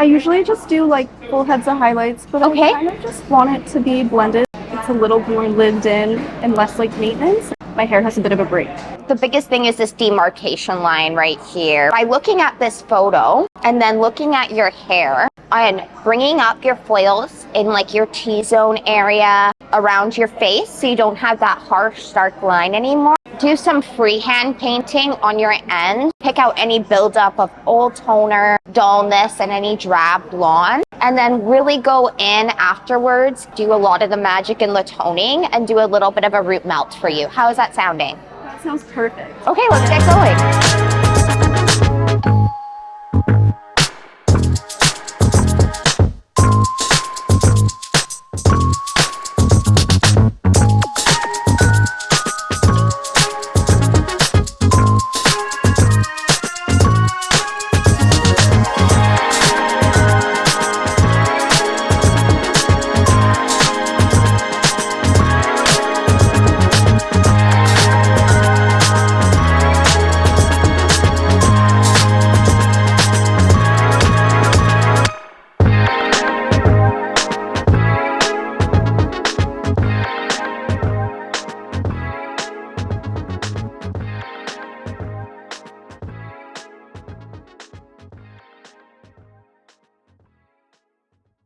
I usually just do like full heads of highlights, but Okay. I kind of just want it to be blended. It's a little more lived in and less like maintenance. My hair has a bit of a break. The biggest thing is this demarcation line right here. By looking at this photo and then looking at your hair and bringing up your foils in like your T-zone area around your face so you don't have that harsh dark line anymore. Do some freehand painting on your end. Pick out any buildup of old toner, dullness, and any drab blonde. And then really go in afterwards, do a lot of the magic and the toning, and do a little bit of a root melt for you. How is that sounding? That sounds perfect. Okay, let's get going.